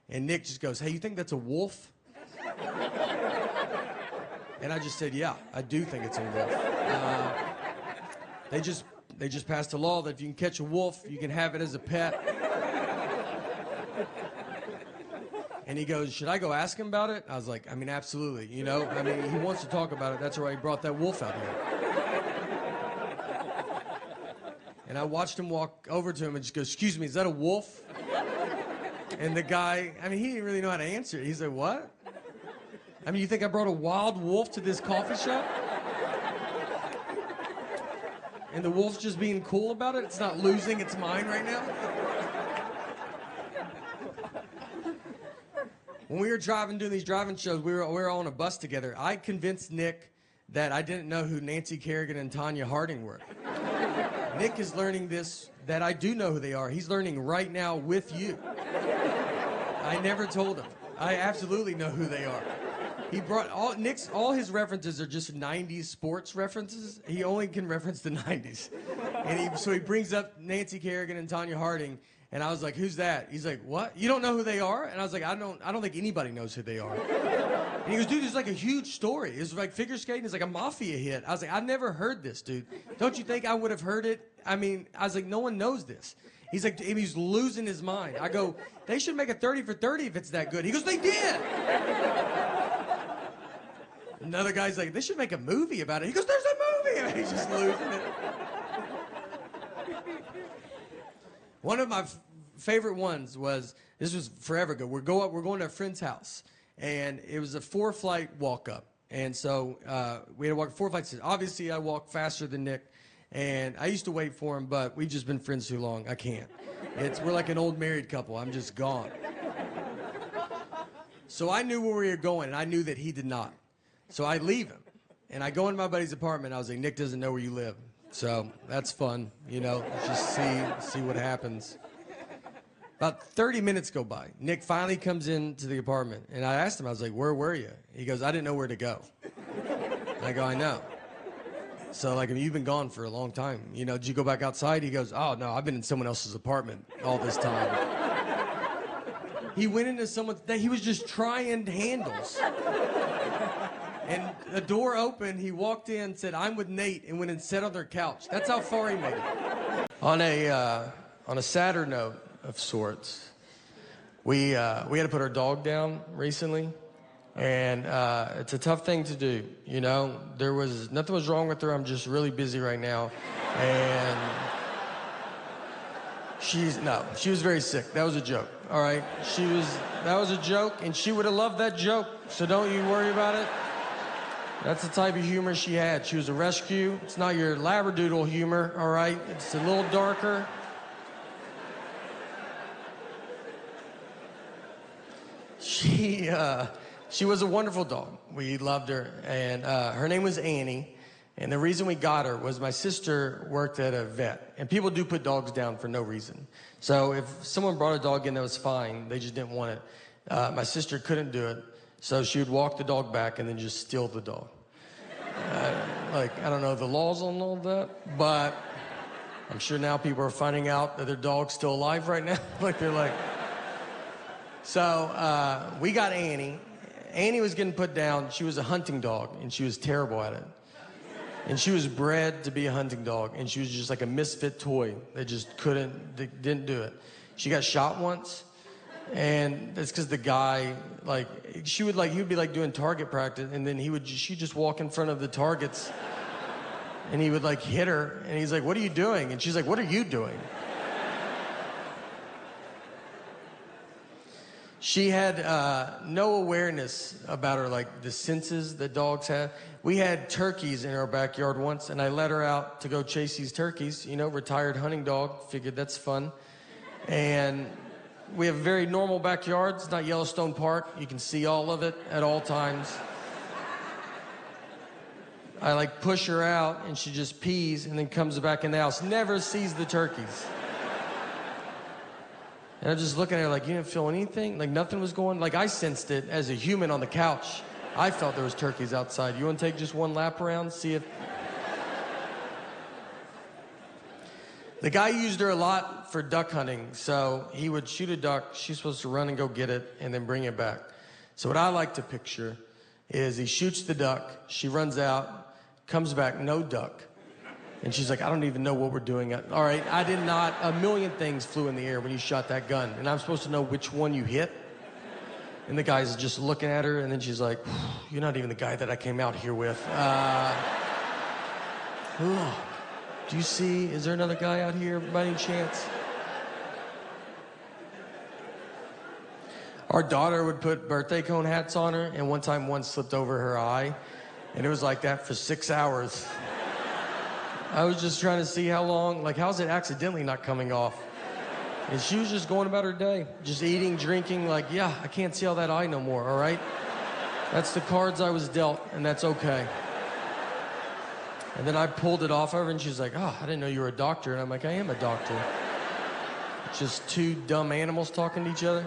And Nick just goes, hey, you think that's a wolf? And I just said, yeah, I do think it's a wolf. They just passed a law that if you can catch a wolf, you can have it as a pet. And he goes, should I go ask him about it? I was like, I mean, absolutely, you know? I mean, he wants to talk about it. That's why he brought that wolf out here. And I watched him walk over to him and just go, excuse me, is that a wolf? And the guy, I mean, he didn't really know how to answer it. He said, what? I mean, you think I brought a wild wolf to this coffee shop? And the wolf's just being cool about it? It's not losing its mind right now? When we were doing these driving shows, we were all on a bus together. I convinced Nick that I didn't know who Nancy Kerrigan and Tanya Harding were. Nick is learning this, that I do know who they are. He's learning right now with you. I never told him. I absolutely know who they are. He brought all his references are just 90s sports references. He only can reference the 90s. And so he brings up Nancy Kerrigan and Tanya Harding, and I was like, who's that? He's like, what? You don't know who they are? And I was like, I don't think anybody knows who they are. And he goes, dude, it's like a huge story. It's like figure skating is like a mafia hit. I was like, I've never heard this, dude. Don't you think I would have heard it? I mean, I was like, no one knows this. He's like, he's losing his mind. I go, they should make a 30 for 30 if it's that good. He goes, they did. Another guy's like, they should make a movie about it. He goes, there's a movie. And he's just losing it. One of my favorite ones was, this was forever ago. We're going to a friend's house, and it was a 4-flight walk up. And so we had to walk 4 flights. Obviously, I walk faster than Nick, and I used to wait for him, but we've just been friends too long. I can't. We're like an old married couple. I'm just gone. So I knew where we were going, and I knew that he did not. So I leave him, and I go into my buddy's apartment. I was like, Nick doesn't know where you live. So that's fun, you know, just see what happens. About 30 minutes go by. Nick finally comes into the apartment, and I asked him, I was like, where were you? He goes, I didn't know where to go. And I go, I know. So, like, I mean, you've been gone for a long time. You know, did you go back outside? He goes, oh, no, I've been in someone else's apartment all this time. He went into someone's, he was just trying handles. And the door opened, he walked in, said, I'm with Nate, and went and sat on their couch. That's how far he made it. On a sadder note of sorts, we had to put our dog down recently, and it's a tough thing to do, you know? Nothing was wrong with her, I'm just really busy right now, and she was very sick. That was a joke, all right? That was a joke, and she would have loved that joke, so don't you worry about it. That's the type of humor she had. She was a rescue. It's not your labradoodle humor, all right? It's a little darker. She was a wonderful dog. We loved her, and her name was Annie. And the reason we got her was my sister worked at a vet, and people do put dogs down for no reason. So if someone brought a dog in that was fine, they just didn't want it. My sister couldn't do it, so she would walk the dog back and then just steal the dog. I don't know the laws on all that, but I'm sure now people are finding out that their dog's still alive right now. So we got Annie. Annie was getting put down. She was a hunting dog, and she was terrible at it. And she was bred to be a hunting dog, and she was just like a misfit toy. They just didn't do it. She got shot once, and that's because the guy, he would be like doing target practice, and then she'd just walk in front of the targets, and he would like hit her, and he's like, what are you doing? And she's like, what are you doing? She had no awareness about her, like the senses that dogs have. We had turkeys in our backyard once, and I let her out to go chase these turkeys. You know, retired hunting dog, figured that's fun. And we have a very normal backyard. It's not Yellowstone Park. You can see all of it at all times. I push her out, and she just pees and then comes back in the house. Never sees the turkeys. And I'm just looking at her like, you didn't feel anything? Like nothing was going? Like I sensed it as a human on the couch. I felt there was turkeys outside. You want to take just one lap around, see if... The guy used her a lot for duck hunting. So he would shoot a duck. She's supposed to run and go get it and then bring it back. So what I like to picture is he shoots the duck. She runs out, comes back, no duck. And she's like, I don't even know what we're doing. All right, I did not. A million things flew in the air when you shot that gun. And I'm supposed to know which one you hit. And the guy's just looking at her. And then she's like, you're not even the guy that I came out here with. Do you see, is there another guy out here by any chance? Our daughter would put birthday cone hats on her, and one time one slipped over her eye, and it was like that for 6 hours. I was just trying to see how long, like how's it accidentally not coming off? And she was just going about her day, just eating, drinking, like, yeah, I can't see all that eye no more, all right? That's the cards I was dealt, and that's okay. And then I pulled it off of her, and she's like, oh, I didn't know you were a doctor. And I'm like, I am a doctor. Just two dumb animals talking to each other.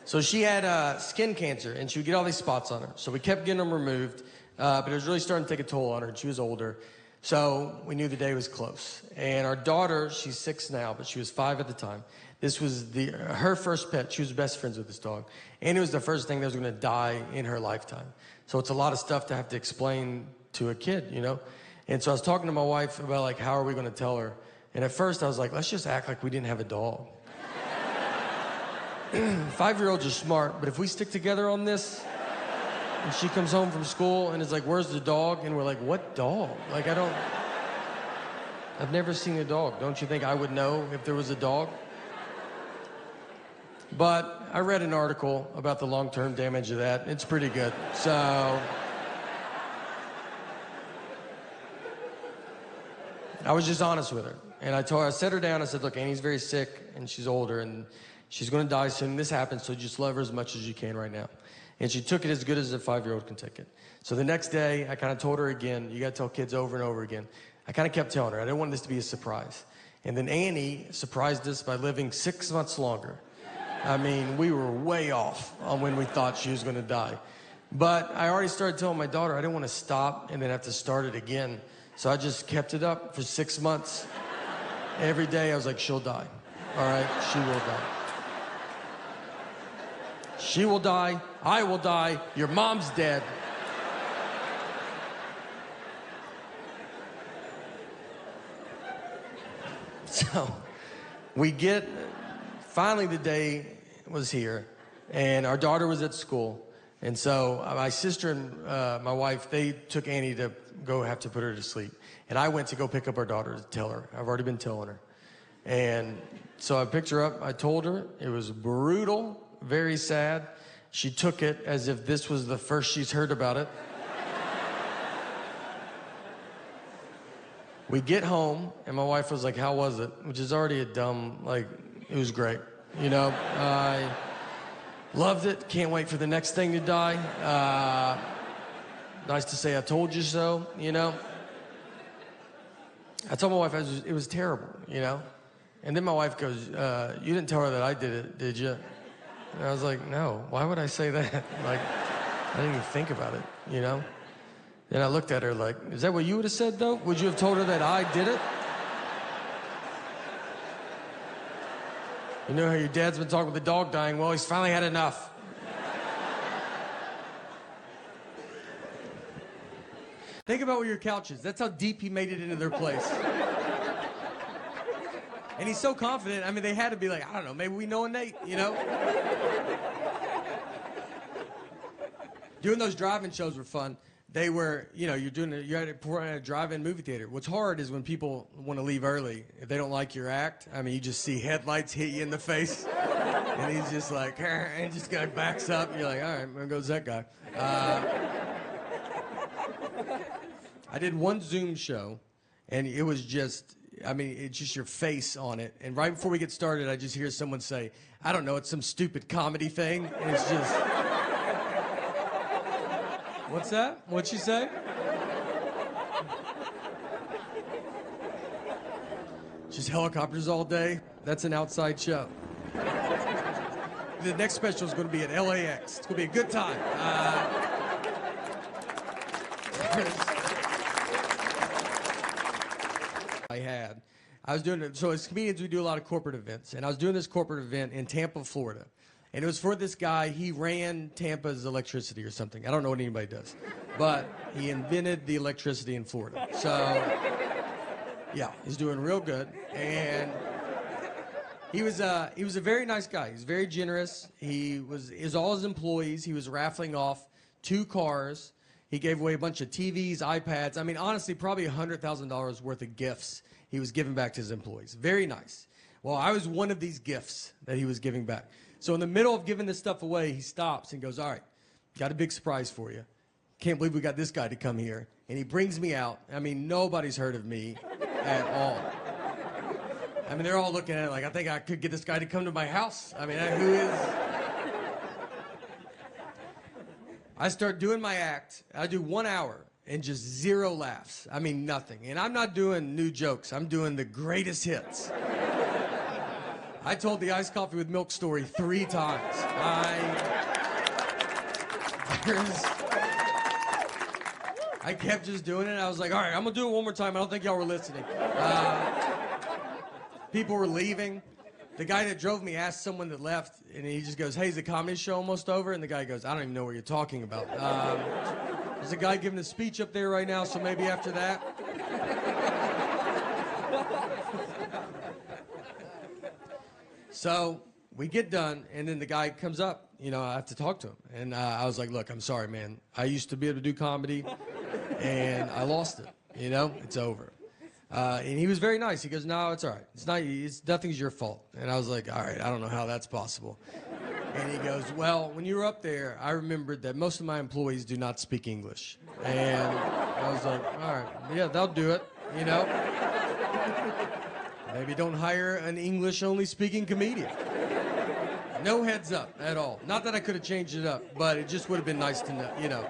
So she had skin cancer, and she would get all these spots on her. So we kept getting them removed, but it was really starting to take a toll on her, and she was older. So we knew the day was close. And our daughter, she's 6 now, but she was 5 at the time. This was her first pet. She was best friends with this dog. And it was the first thing that was going to die in her lifetime. So it's a lot of stuff to have to explain to a kid, you know? And so I was talking to my wife about, like, how are we going to tell her? And at first I was like, let's just act like we didn't have a dog. 5-year-olds are smart, but if we stick together on this, and she comes home from school and is like, where's the dog? And we're like, what dog? Like, I've never seen a dog. Don't you think I would know if there was a dog? But I read an article about the long-term damage of that. It's pretty good. So I was just honest with her. And I set her down. I said, look, Annie's very sick, and she's older, and she's going to die soon. This happens, so just love her as much as you can right now. And she took it as good as a 5-year-old can take it. So the next day, I kind of told her again, you got to tell kids over and over again. I kind of kept telling her. I didn't want this to be a surprise. And then Annie surprised us by living 6 months longer. I mean, we were way off on when we thought she was going to die. But I already started telling my daughter I didn't want to stop and then have to start it again. So I just kept it up for 6 months. Every day I was like, she'll die. All right, she will die. She will die. I will die. Your mom's dead. So finally the day was here, and our daughter was at school. And so my sister and my wife, they took Annie to go have to put her to sleep. And I went to go pick up our daughter to tell her. I've already been telling her. And so I picked her up. I told her. It was brutal, very sad. She took it as if this was the first she's heard about it. We get home, and my wife was like, how was it? Which is already a dumb, like, it was great. You know, I loved it. Can't wait for the next thing to die. Nice to say I told you so, you know. I told my wife it was terrible, you know. And then my wife goes, you didn't tell her that I did it, did you? And I was like, no, why would I say that? Like, I didn't even think about it, you know? Then I looked at her like, is that what you would have said, though? Would you have told her that I did it? You know how your dad's been talking with the dog dying? Well, he's finally had enough. Think about where your couch is. That's how deep he made it into their place. And he's so confident. I mean, they had to be like, I don't know, maybe we know a Nate, you know? Doing those drive-in shows were fun. They were, you know, you're at a drive-in movie theater. What's hard is when people want to leave early. If they don't like your act, I mean, you just see headlights hit you in the face. And he's just like, and just kind of backs up. And you're like, all right, there goes that guy. I did one Zoom show, and it was just, I mean, it's just your face on it. And right before we get started, I just hear someone say, I don't know, it's some stupid comedy thing. And it's just... What's that? What'd she say? Just helicopters all day? That's an outside show. The next special is going to be at LAX. It's going to be a good time. I was doing it. So as comedians, we do a lot of corporate events, and I was doing this corporate event in Tampa, Florida, and it was for this guy. He ran Tampa's electricity or something. I don't know what anybody does, but he invented the electricity in Florida. So yeah, he's doing real good, and he was a very nice guy. He's very generous. He was all his employees. He was raffling off 2 cars. He gave away a bunch of TVs, iPads. I mean, honestly, probably $100,000 worth of gifts he was giving back to his employees. Very nice. Well, I was one of these gifts that he was giving back. So in the middle of giving this stuff away, he stops and goes, all right, got a big surprise for you. Can't believe we got this guy to come here. And he brings me out. I mean, nobody's heard of me at all. I mean, they're all looking at it like, I think I could get this guy to come to my house. I mean, who is... I start doing my act. I do 1 hour and just 0 laughs. I mean, nothing. And I'm not doing new jokes. I'm doing the greatest hits. I told the iced coffee with milk story 3 times. I kept just doing it. I was like, all right, I'm going to do it one more time. I don't think y'all were listening. People were leaving. The guy that drove me asked someone that left, and he just goes, hey, is the comedy show almost over? And the guy goes, I don't even know what you're talking about. There's a guy giving a speech up there right now, so maybe after that. So we get done, and then the guy comes up. You know, I have to talk to him. And I was like, look, I'm sorry, man. I used to be able to do comedy, and I lost it. You know, it's over. And he was very nice. He goes, no, it's all right. Nothing's your fault. And I was like, all right, I don't know how that's possible. And he goes, well, when you were up there, I remembered that most of my employees do not speak English. And I was like, all right, yeah, they'll do it, you know. Maybe don't hire an English-only speaking comedian. No heads up at all. Not that I could have changed it up, but it just would have been nice to know, you know.